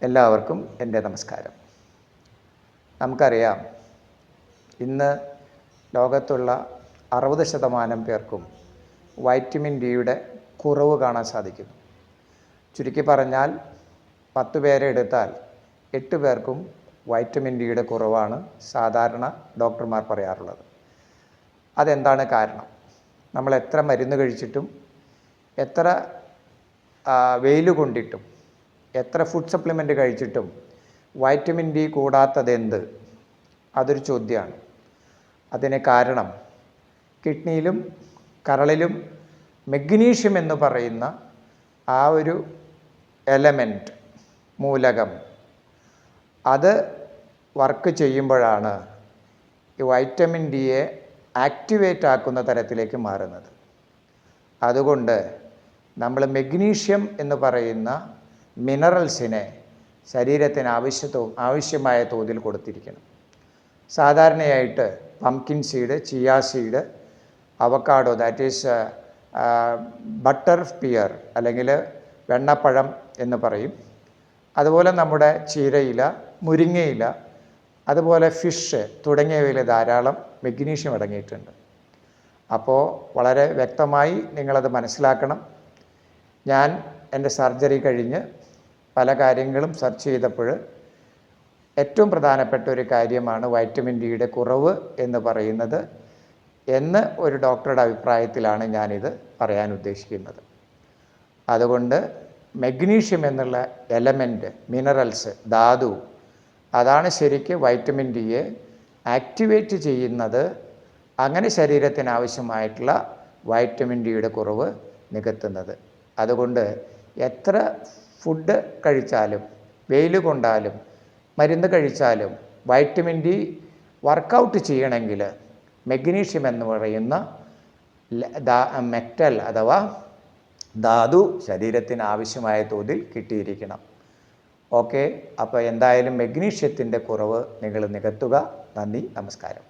എല്ലാവർക്കും എൻ്റെ നമസ്കാരം. നമുക്കറിയാം, ഇന്ന് ലോകത്തുള്ള 60% പേർക്കും വൈറ്റമിൻ ഡിയുടെ കുറവ് കാണാൻ സാധിക്കുന്നു. ചുരുക്കി പറഞ്ഞാൽ 10 പേരെ എടുത്താൽ 8 പേർക്കും വൈറ്റമിൻ ഡിയുടെ കുറവാണ് സാധാരണ ഡോക്ടർമാർ പറയാറുള്ളത്. അതെന്താണ് കാരണം? നമ്മൾ എത്ര മരുന്ന് കഴിച്ചിട്ടും എത്ര വെയിൽ കൊണ്ടിട്ടും എത്ര ഫുഡ് സപ്ലിമെൻ്റ് കഴിച്ചിട്ടും വൈറ്റമിൻ ഡി കൂടാത്തതെന്ത്? അതൊരു ചോദ്യമാണ്. അതിന് കാരണം കിഡ്നിയിലും കരളിലും മഗ്നീഷ്യം എന്ന് പറയുന്ന ആ ഒരു എലമെൻറ്റ്, മൂലകം, അത് വർക്ക് ചെയ്യുമ്പോഴാണ് ഈ വൈറ്റമിൻ ഡിയെ ആക്ടിവേറ്റ് ആക്കുന്ന തരത്തിലേക്ക് മാറുന്നത്. അതുകൊണ്ട് നമ്മൾ മഗ്നീഷ്യം എന്ന് പറയുന്ന മിനറൽസിനെ ശരീരത്തിന് ആവശ്യമായ തോതിൽ കൊടുത്തിരിക്കണം. സാധാരണയായിട്ട് pumpkin seed, chia seed, avocado, that is butter pear അല്ലെങ്കിൽ വെണ്ണപ്പഴം എന്ന് പറയും. അതുപോലെ നമ്മുടെ ചീരയില, മുരിങ്ങയില, അതുപോലെ ഫിഷ് തുടങ്ങിയവയിൽ ധാരാളം മഗ്നീഷ്യം അടങ്ങിയിട്ടുണ്ട്. അപ്പോൾ വളരെ വ്യക്തമായി നിങ്ങളത് മനസ്സിലാക്കണം. ഞാൻ എൻ്റെ സർജറി കഴിഞ്ഞ് പല കാര്യങ്ങളും സെർച്ച് ചെയ്തപ്പോൾ ഏറ്റവും പ്രധാനപ്പെട്ട ഒരു കാര്യമാണ് വൈറ്റമിൻ ഡിയുടെ കുറവ് എന്ന് പറയുന്നത് എന്ന് ഒരു ഡോക്ടറുടെ അഭിപ്രായത്തിലാണ് ഞാനിത് പറയാൻ ഉദ്ദേശിക്കുന്നത്. അതുകൊണ്ട് മഗ്നീഷ്യം എന്നുള്ള എലമെൻറ്റ്, മിനറൽസ്, ധാതു, അതാണ് ശരിക്ക് വൈറ്റമിൻ ഡിയെ ആക്ടിവേറ്റ് ചെയ്യുന്നത്. അങ്ങനെ ശരീരത്തിന് ആവശ്യമായിട്ടുള്ള വൈറ്റമിൻ ഡിയുടെ കുറവ് നികത്തുന്നത്. അതുകൊണ്ട് എത്ര ഫുഡ് കഴിച്ചാലും വെയിൽ കൊണ്ടാലും മരുന്ന് കഴിച്ചാലും വൈറ്റമിൻ ഡി വർക്കൗട്ട് ചെയ്യണമെങ്കിൽ മഗ്നീഷ്യം എന്ന് പറയുന്ന മെറ്റൽ അഥവാ ധാതു ശരീരത്തിന് ആവശ്യമായ തോതിൽ കിട്ടിയിരിക്കണം. ഓക്കെ, അപ്പോൾ എന്തായാലും മഗ്നീഷ്യത്തിൻ്റെ കുറവ് നിങ്ങൾ നികത്തുക. നന്ദി, നമസ്കാരം.